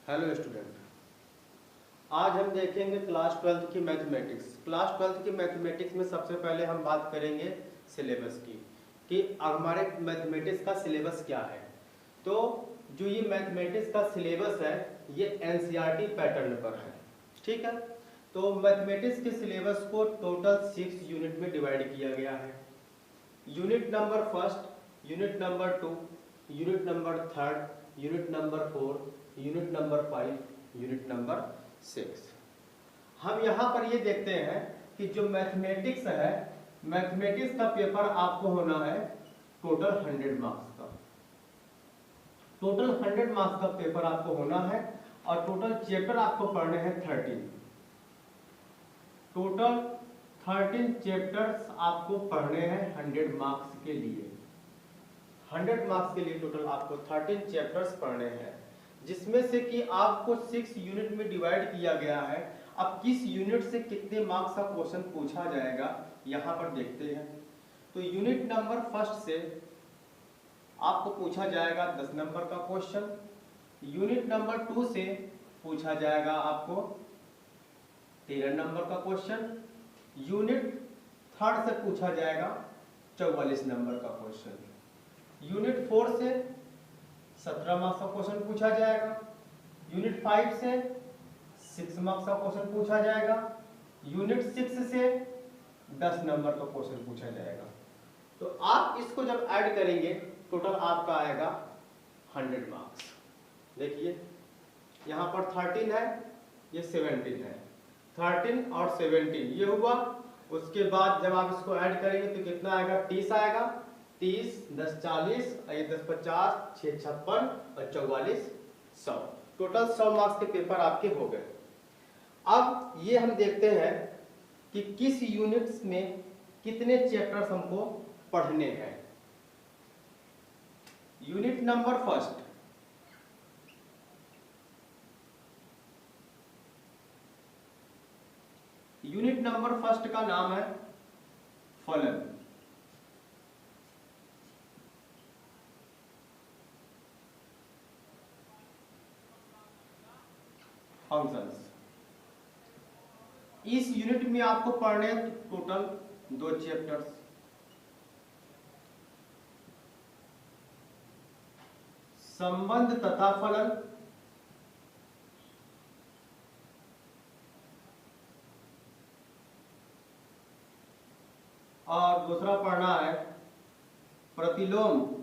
Hello student, आज हम देखेंगे क्लास 12th की मैथमेटिक्स। क्लास 12th की मैथमेटिक्स में सबसे पहले हम बात करेंगे सिलेबस की कि हमारे मैथमेटिक्स का सिलेबस क्या है। तो जो ये मैथमेटिक्स का सिलेबस है ये एनसीईआरटी पैटर्न पर है, ठीक है। तो मैथमेटिक्स के सिलेबस को टोटल 6 यूनिट में डिवाइड किया गया है। Unit number first, unit number 2, unit number third, unit number 4, unit number 5, unit number 6। हम यहाँ पर ये देखते हैं कि जो मैथमेटिक्स है, मैथमेटिक्स का पेपर आपको होना है टोटल 100 मार्क्स का। टोटल 100 मार्क्स का पेपर आपको होना है और टोटल चैप्टर आपको पढ़ने हैं 13। टोटल 13 चैप्टर्स आपको पढ़ने हैं 100 मार्क्स के लिए। 100 मार्क्स के लिए टोटल आपको 13 चैप्टर्स पढ़ने हैं, जिसमें से कि आपको 6 यूनिट में डिवाइड किया गया है। अब किस यूनिट से कितने मार्क्स का क्वेश्चन पूछा जाएगा यहाँ पर देखते हैं। तो यूनिट नंबर फर्स्ट से आपको पूछा जाएगा 10 नंबर का क्वेश्चन। यूनिट नंबर 2 से पूछा जाएगा आपको 13 नंबर का क्वेश्चन। यूनिट थर्ड से पूछा जाएगा 44 नंबर का क्वेश्चन। यूनिट 4 से 17 मार्क्स का क्वेश्चन पूछा जाएगा। यूनिट 5 से 6 मार्क्स का क्वेश्चन पूछा जाएगा। यूनिट 6 से 10 नंबर का क्वेश्चन पूछा जाएगा। तो आप इसको जब ऐड करेंगे टोटल आपका आएगा 100 मार्क्स। देखिए यहाँ पर 13 है, ये 17 है। 13 और 17 ये हुआ। उसके बाद जब आप इसको ऐड करेंगे तो कितना आएगा? 30 आएगा। 30, 10 40, 10 50, 6 56 और 44 100। टोटल 100 मार्क्स के पेपर आपके हो गए। अब ये हम देखते हैं कि किस यूनिट्स में कितने चैप्टर्स हमको पढ़ने हैं। Unit number first, unit number first का नाम है फलन। फंक्शंस। इस यूनिट में आपको पढ़ने टोटल 2 चैप्टर्स। संबंध तथा फलन और दूसरा पढ़ना है प्रतिलोम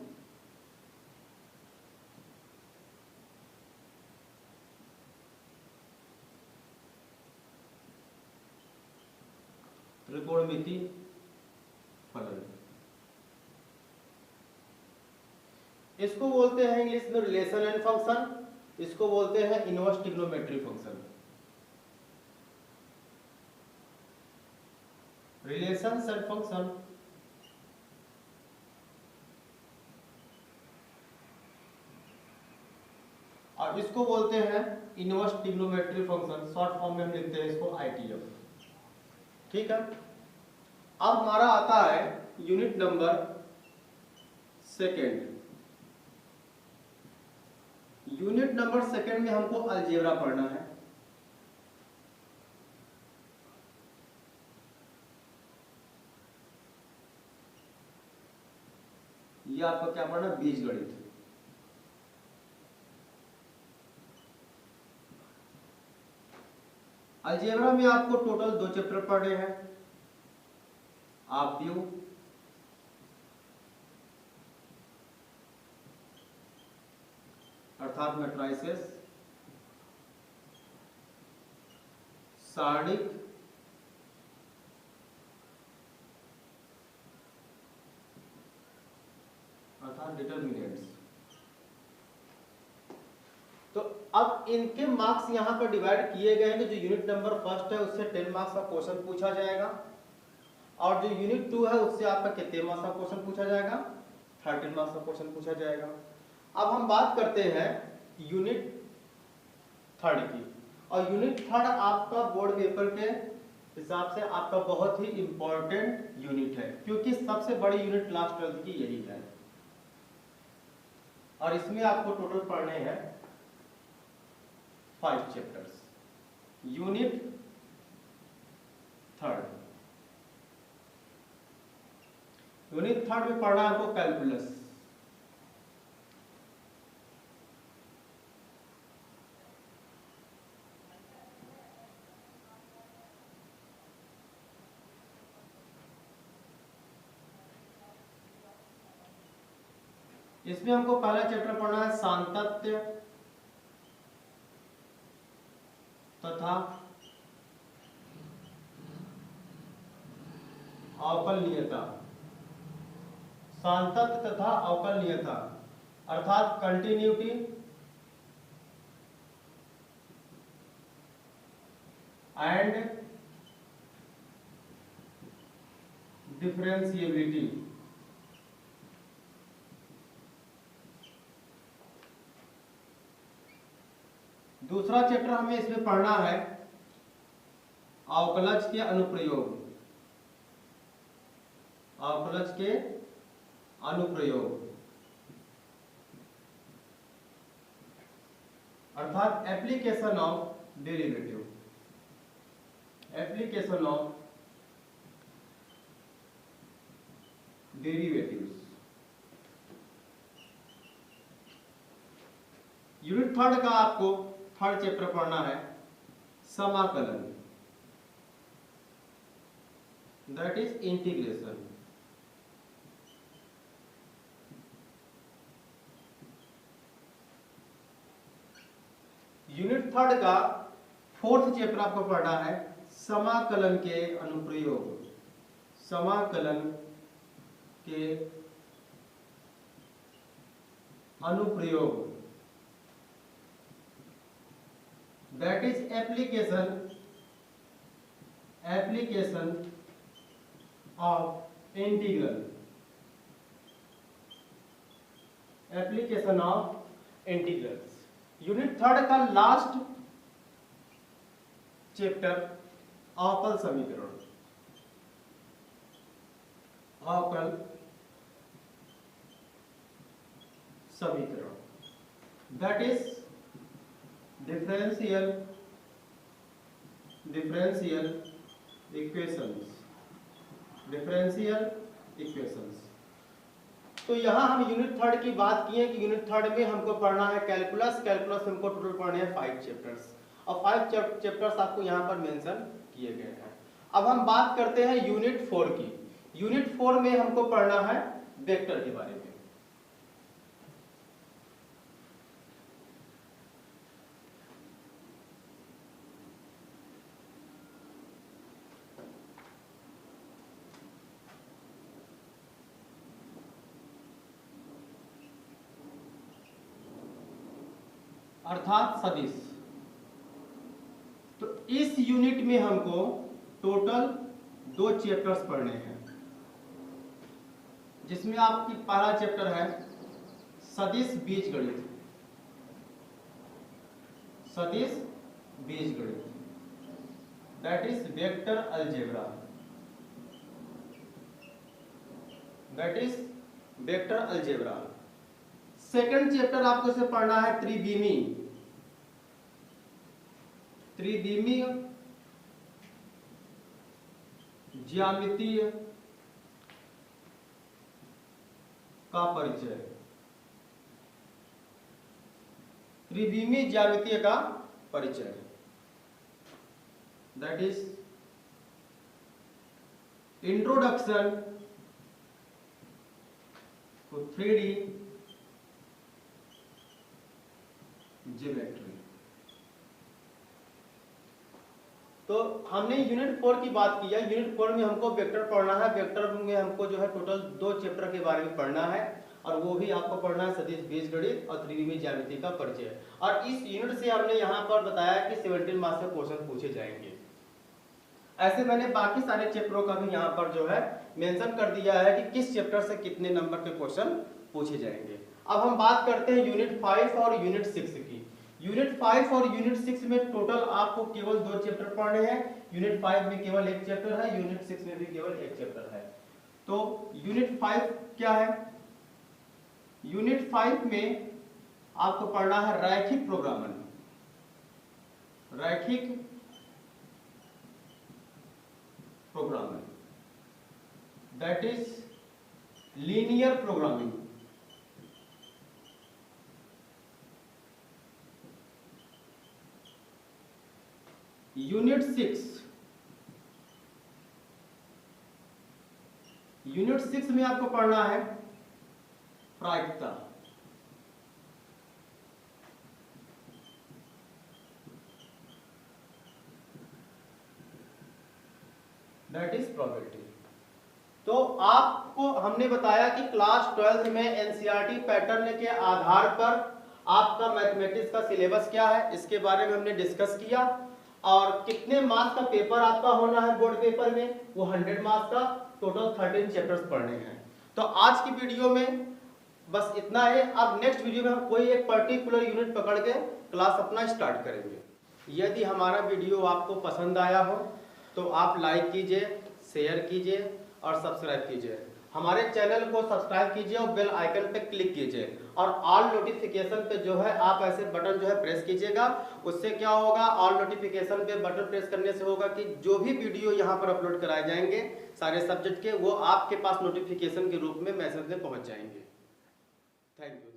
त्रिकोणमिति फलन। इसको बोलते हैं इंग्लिश में रिलेशन एंड फंक्शन, इसको बोलते हैं inverse trigonometry function. Relation and function और इसको बोलते हैं inverse trigonometry function. Short form में हम लिखते हैं इसको ITF, ठीक है। अब हमारा आता है unit number second. Unit number second में हमको अलजेब्रा पढ़ना है। ये आपका क्या पढ़ना? बीजगणित। अलजेब्रा में आपको टोटल 2 चैप्टर पढ़ने हैं। आप व्यू अर्थात मैट्राइसेस, सारणिक अर्थात डिटर्मिनेंट्स। तो अब इनके मार्क्स यहां पर डिवाइड किए गए हैं कि जो यूनिट नंबर फर्स्ट है उससे 10 मार्क्स का क्वेश्चन पूछा जाएगा और जो यूनिट 2 है उससे आपका कितने मार्क्स का क्वेश्चन पूछा जाएगा? 13 मार्क्स का क्वेश्चन पूछा जाएगा। अब हम बात करते हैं यूनिट थर्ड की, और यूनिट थर्ड आपका बोर्ड पेपर के हिसाब से आपका बहुत ही इंपॉर्टेंट यूनिट है, क्योंकि सबसे बड़ी यूनिट क्लास 12 की यही है। और इसमें आपको टोटल पढ़ने हैं 5 चैप्टर्स। यूनिट थर्ड में पढ़ना है आपको कैलकुलस। इसमें हमको पहला चैप्टर पढ़ना है सांतत्य तथा अवकलनीयता। सांतत्य तथा अवकलनीयता अर्थात कंटिन्यूटी एंड डिफरेंशिएबिलिटी। दूसरा चैप्टर हमें इसमें पढ़ना है अवकलज के अनुप्रयोग। अवकलज के अनुप्रयोग अर्थात application of derivative. Application of derivatives. Unit third का आपको थर्ड चैप्टर पढ़ना है समाकलन, that is integration. Unit third का फोर्थ चैप्टर आपको पढ़ना है समाकलन के अनुप्रयोग। समाकलन के अनुप्रयोग that is application of integral. Application of integrals. Unit third का लास्ट चैप्टर अवकल समीकरण। अवकल समीकरण that is differential equations. Differential equations. तो यहाँ हम यूनिट थर्ड की बात किए कि यूनिट थर्ड में हमको पढ़ना है कैलकुलस। कैलकुलस हमको टोटल पढ़ने हैं 5 चैप्टर्स और 5 चैप्टर्स आपको यहाँ पर मेंशन किए गए हैं। अब हम बात करते हैं यूनिट 4 की। यूनिट 4 में हमको पढ़ना है वेक्टर के बारे में। अर्थात सदिश। तो इस यूनिट में हमको टोटल 2 चैप्टर्स पढ़ने हैं, जिसमें आपकी पहला चैप्टर है सदिश बीजगणित। सदिश बीजगणित that is vector algebra. That is vector algebra. Second chapter आपको इसे पढ़ना है त्रिविमीय ज्यामितीय का परिचय। त्रिविमीय ज्यामितीय का परिचय that is introduction to 3D geometry. तो हमने यूनिट 4 की बात की है। यूनिट 4 में हमको वेक्टर पढ़ना है। वेक्टर में हमको जो है टोटल 2 चैप्टर के बारे में पढ़ना है और वो भी आपको पढ़ना है सदिश बीजगणित और त्रिविमीय ज्यामिति का परिचय। और इस यूनिट से हमने यहाँ पर बताया कि 17 मार्क्स के क्वेश्चन पूछे जाएंगे। ऐसे मैंने बाकी सारे चैप्टरों का भी यहाँ पर जो है मेंशन कर दिया है कि किस चैप्टर से कितने नंबर के क्वेश्चन पूछे जाएंगे। अब हम बात करते हैं यूनिट 5 और यूनिट 6 की। यूनिट 5 और यूनिट 6 में टोटल आपको केवल 2 चैप्टर पढ़ने हैं। यूनिट 5 में केवल 1 चैप्टर है, यूनिट 6 में भी केवल 1 चैप्टर है। तो यूनिट 5 क्या है? यूनिट 5 में आपको पढ़ना है रैखिक प्रोग्रामन। रैखिक programming, that is linear programming. Unit 6 में आपको पढ़ना है प्रायिकता। That is probability. तो आपको हमने बताया कि क्लास 12 में एनसीईआरटी पैटर्न के आधार पर आपका मैथमेटिक्स का सिलेबस क्या है, इसके बारे में हमने डिस्कस किया। और कितने मार्क्स का पेपर आपका होना है बोर्ड पेपर में, वो 100 मार्क्स का, टोटल 13 चैप्टर्स पढ़ने हैं। तो आज की वीडियो में बस इतना है। अब नेक्स्ट वीडियो में हम कोई एक पर्टिकुलर यूनिट पकड़ के क्लास अपना स्टार्ट करेंगे। यदि हमारा वीडियो आपको पसंद आया हो तो आप लाइक कीजिए, शेयर कीजिए और सब्सक्राइब कीजिए। हमारे चैनल को सब्सक्राइब कीजिए और बेल आइकन पे क्लिक कीजिए और ऑल नोटिफिकेशन पे जो है आप ऐसे बटन जो है प्रेस कीजिएगा। उससे क्या होगा, ऑल नोटिफिकेशन पे बटन प्रेस करने से होगा कि जो भी वीडियो यहाँ पर अपलोड कराए जाएंगे सारे सब्जेक्ट के, वो आपके पास नोटिफिकेशन के रूप में मैसेज में पहुँच जाएंगे। Thank you.